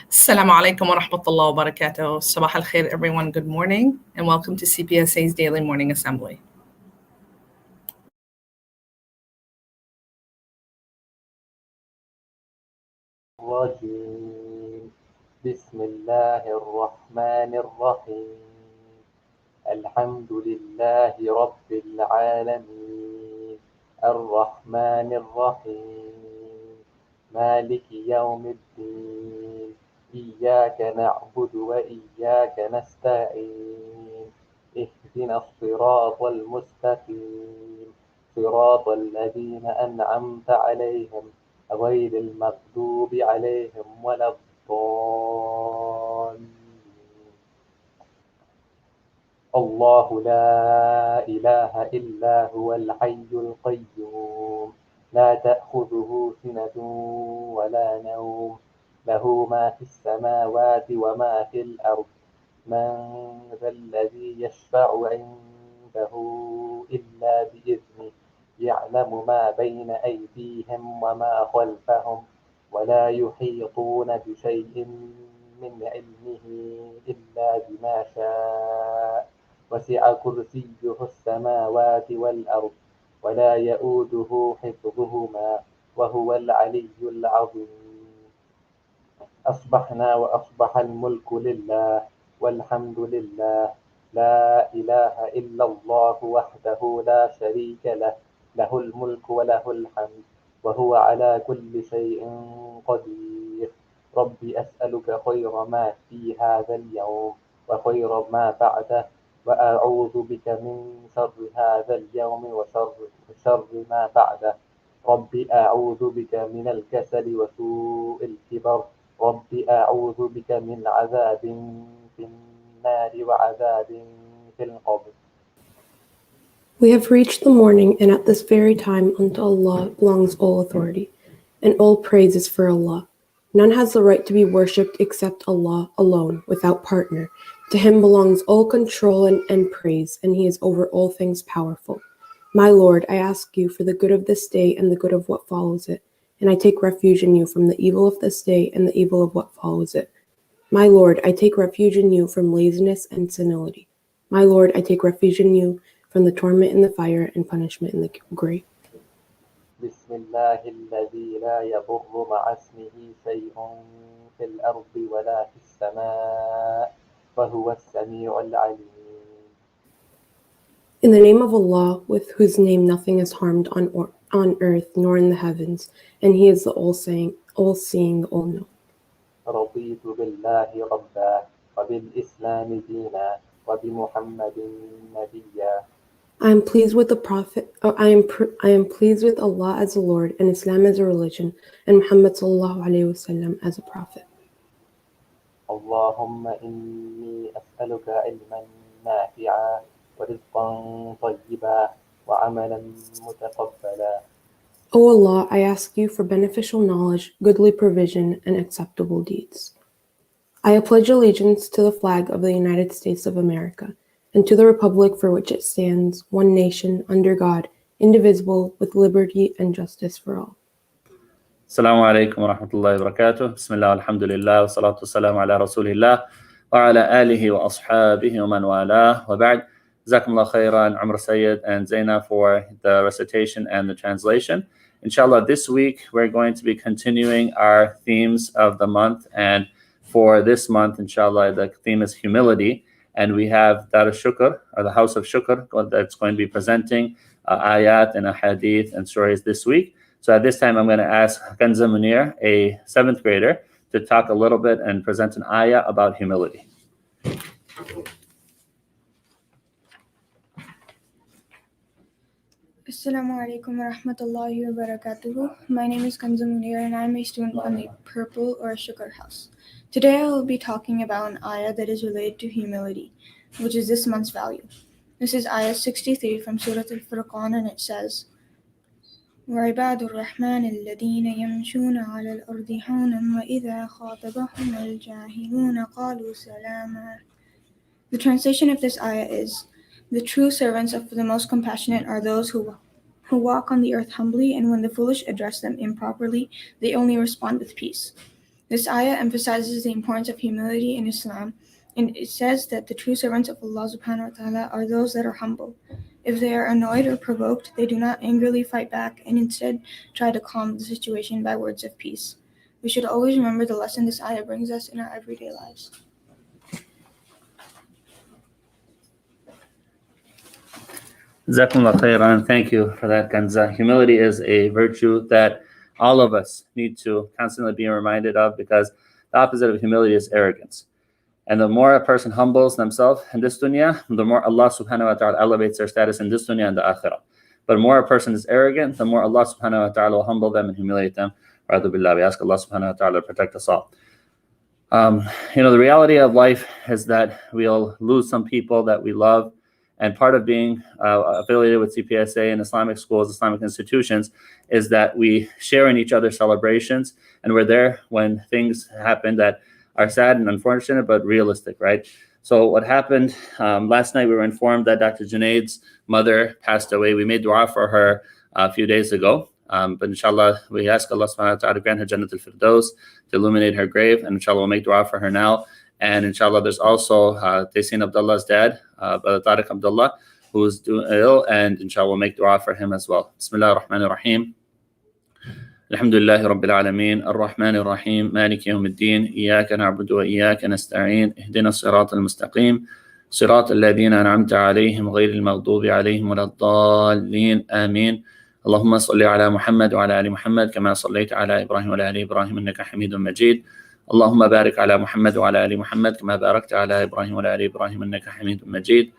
Assalamu alaikum wa rahmatullahi wa barakatuh. Sabah al khair, everyone. Good morning, and welcome to CPSA's Daily Morning Assembly. بسم الله الرحمن الرحيم الحمد لله رب العالمين الرحمن الرحيم مالك يوم الدين إياك نعبد وإياك نستعين اهدنا الصراط المستقيم صراط الذين أنعمت عليهم غير المغضوب عليهم ولا الضالين الله لا إله إلا هو الحي القيوم لا تأخذه سنة ولا نوم له ما في السماوات وما في الأرض من ذا الذي يشفع عنده إلا بإذنه يعلم ما بين أيديهم وما خلفهم ولا يحيطون بشيء من علمه إلا بما شاء وسع كرسيه السماوات والأرض ولا يؤوده حفظهما وهو العلي العظيم أصبحنا وأصبح الملك لله والحمد لله لا إله إلا الله وحده لا شريك له له الملك وله الحمد وهو على كل شيء قدير رب أسألك خير ما في هذا اليوم وخير ما بعده وأعوذ بك من شر هذا اليوم وشر ما بعده رب أعوذ بك من الكسل وسوء الكبر رب أعوذ بك من عذاب في النار وعذاب في القبر. We have reached the morning, and at this very time unto Allah belongs all authority, and all praise is for Allah. None has the right to be worshipped except Allah alone, without partner. To Him belongs all control and praise, and He is over all things powerful. My Lord, I ask you for the good of this day and the good of what follows it, and I take refuge in you from the evil of this day and the evil of what follows it. My Lord, I take refuge in you from laziness and senility. My Lord, I take refuge in you from the torment in the fire and punishment in the grave. بسم الله الذي لا يضر مع اسمه شيء في الأرض ولا في السماء وهو السميع العليم. In the name of Allah, with whose name nothing is harmed on earth nor in the heavens, and He is the all-seeing, the all-knowing. رضيت بالله ربا وبالإسلام دينا وبمحمد نبيا. I am pleased with the Prophet. I am pleased with Allah as a Lord, and Islam as a religion, and Muhammad sallallahu alaihi wasallam as a prophet. اللهم إني أسألك علما نافعا ورزقا طيبا وعملا متقبلا. O Allah, I ask you for beneficial knowledge, goodly provision, and acceptable deeds. I pledge allegiance to the flag of the United States of America, and to the republic for which it stands, one nation, under God, indivisible, with liberty and justice for all. Assalamu alaikum wa rahmatullahi wa barakatuh. Bismillah, alhamdulillah, wa salatu wassalamu ala rasulillah, wa ala alihi wa ashabihi wa man wala, wa ba'd. Jazakumullah khairan, Umar Sayyid and Zaina for the recitation and the translation. Inshallah, this week we're going to be continuing our themes of the month, and for this month, inshallah, the theme is humility, and we have Dar al-Shukr, or the House of Shukr, that's going to be presenting ayat and ahadith and stories this week. So at this time, I'm going to ask Kanza Munir, a 7th grader, to talk a little bit and present an ayah about humility. Assalamu alaikum wa rahmatullahi wa barakatuhu. My name is Kanza Munir, and I'm a student from the Purple or Shukr House. Today I will be talking about an ayah that is related to humility, which is this month's value. This is ayah 63 from Surah Al-Furqan, and it says, وَعِبَادُ الرَّحْمَنِ الَّذِينَ يَمْشُونَ عَلَى الْأَرْضِ حَوْنًا وَإِذَا خَاطَبَهُمُ الْجَاهِلُونَ قَالُوا سَلَامًا. The translation of this ayah is, the true servants of the Most Compassionate are those who walk on the earth humbly, and when the foolish address them improperly, they only respond with peace. This ayah emphasizes the importance of humility in Islam, and it says that the true servants of Allah subhanahu wa ta'ala are those that are humble. If they are annoyed or provoked, they do not angrily fight back and instead try to calm the situation by words of peace. We should always remember the lesson this ayah brings us in our everyday lives. Jazakumullah khairan. Thank you for that, Kanza. Humility is a virtue that all of us need to constantly be reminded of, because the opposite of humility is arrogance. And the more a person humbles themselves in this dunya, the more Allah subhanahu wa ta'ala elevates their status in this dunya and the akhirah. But the more a person is arrogant, the more Allah subhanahu wa ta'ala will humble them and humiliate them. Ra'adu billah. We ask Allah subhanahu wa ta'ala to protect us all. The reality of life is that we'll lose some people that we love. And part of being affiliated with CPSA and Islamic schools, Islamic institutions, is that we share in each other's celebrations, and we're there when things happen that are sad and unfortunate, but realistic, right? So what happened last night, we were informed that Dr. Junaid's mother passed away. We made dua for her a few days ago. But inshallah, we ask Allah subhanahu wa ta'ala to grant her Jannat al-Firdaus, to illuminate her grave, and inshallah, we'll make dua for her now. And inshallah, there's also Taysin Abdullah's dad, Brother Tariq Abdullah, who is ill, and inshallah, we'll make dua for him as well. Bismillah ar-Rahman ar-Rahim. Alhamdulillahi Rabbil Alameen, ar-Rahman ar-Rahim, Malik yawm al-Din, Iyaka na'budu wa iyaka nasta'een, ihdina as-sirat al-mustaqim, sirat alladhina an'amta alayhim, ghayri al-maghdubi alayhim wa lad-dallin, ameen. اللهم صل على محمد وعلى آل محمد كما صليت على إبراهيم وعلى آل إبراهيم إنك حميد مجيد. اللهم بارك على محمد وعلى آل محمد كما باركت على إبراهيم وعلى آل إبراهيم إنك حميد مجيد.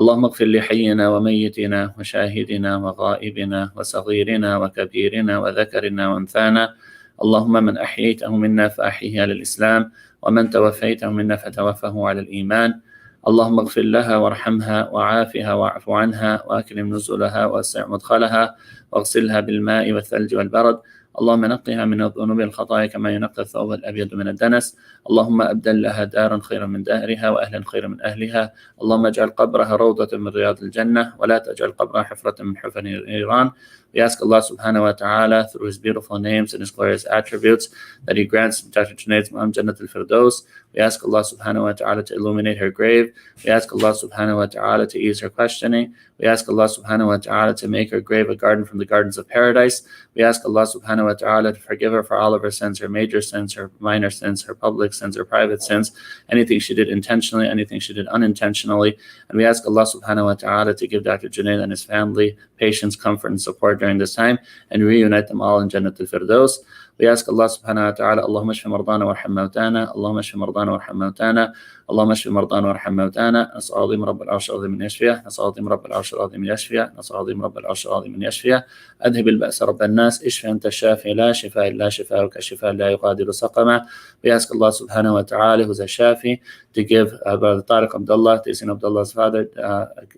اللهم اغفر لحينا وميتنا وشاهدنا وغائبنا وصغيرنا وكبيرنا وذكرنا وأنثانا. اللهم من أحييته منا فأحيه على الإسلام، ومن توفيته منا فتوفه على الإيمان. اللهم اغفر لها وارحمها وعافها واعف عنها وأكرم نزلها ووسع مدخلها واغسلها بالماء والثلج والبرد. اللهم نقها من الذنوب والخطايا كما ينقى الثوب الأبيض من الدنس. اللهم أبدل لها دارا خيرا من دارها وأهلا خيرا من أهلها. اللهم اجعل قبرها روضة من رياض الجنة ولا تجعل قبرها حفرة من حفر النيران. We ask Allah subhanahu wa ta'ala through His beautiful names and His glorious attributes that He grants Dr. Junaid's mom Jannat al-Firdaus. We ask Allah subhanahu wa ta'ala to illuminate her grave. We ask Allah subhanahu wa ta'ala to ease her questioning. We ask Allah subhanahu wa ta'ala to make her grave a garden from the gardens of paradise. We ask Allah subhanahu wa ta'ala to forgive her for all of her sins, her major sins, her minor sins, her public sins, her private sins, anything she did intentionally, anything she did unintentionally. And we ask Allah subhanahu wa ta'ala to give Dr. Junaid and his family patience, comfort, and support during this time, and reunite them all in Jannat al-Firdaus. We ask Allah subhanahu wa ta'ala, Allahumma shfi mardana warham mawtana, Allahumma shfi mardana warham mawtana, Allahumma shfi mardana warham mawtana. Nas'al azim Rabb al-Arsh al-Azim min yashfiyah, Nas'al azim Rabb al-Arsh al-Azim min yashfiyah, Nas'al azim Rabb al-Arsh al-Azim min yashfiyah. Adhib al-ba'sa Rabb al-Nas, ishfi anta shafi, la shifa illa shifa'uka shifa la yughadiru saqama. We ask Allah subhanahu wa ta'ala, who's a shafi, to give Brother Tariq Abdullah, Taysin Abdullah's father,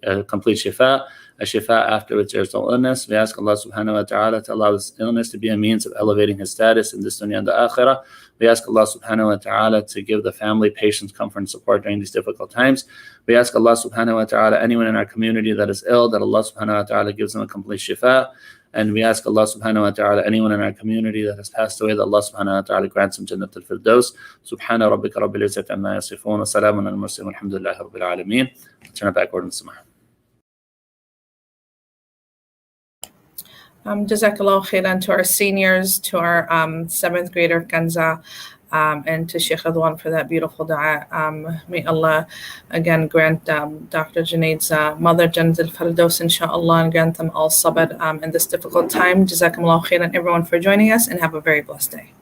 a complete shifa, a shifa after which there's no illness. We ask Allah subhanahu wa ta'ala to allow this illness to be a means of elevating his status in this dunya and the akhirah. We ask Allah subhanahu wa ta'ala to give the family patience, comfort, and support during these difficult times. We ask Allah subhanahu wa ta'ala, anyone in our community that is ill, that Allah subhanahu wa ta'ala gives them a complete shifa. And we ask Allah subhanahu wa ta'ala, anyone in our community that has passed away, that Allah subhanahu wa ta'ala grants them Jannat al-Firdaus. Subhana rabbika rabbil izzati amma yasifun, wa salamun al mursalin, walhamdulillahi rabbil alameen. Turn it back over to Samah. Jazakallah khairan to our seniors, to our 7th grader Kanza, and to Sheikh Adwan for that beautiful dua. May Allah again grant Dr. Junaid's mother Jannat al-Firdaus inshallah, and grant them all sabr in this difficult time. Jazakumullah khairan everyone for joining us, and have a very blessed day.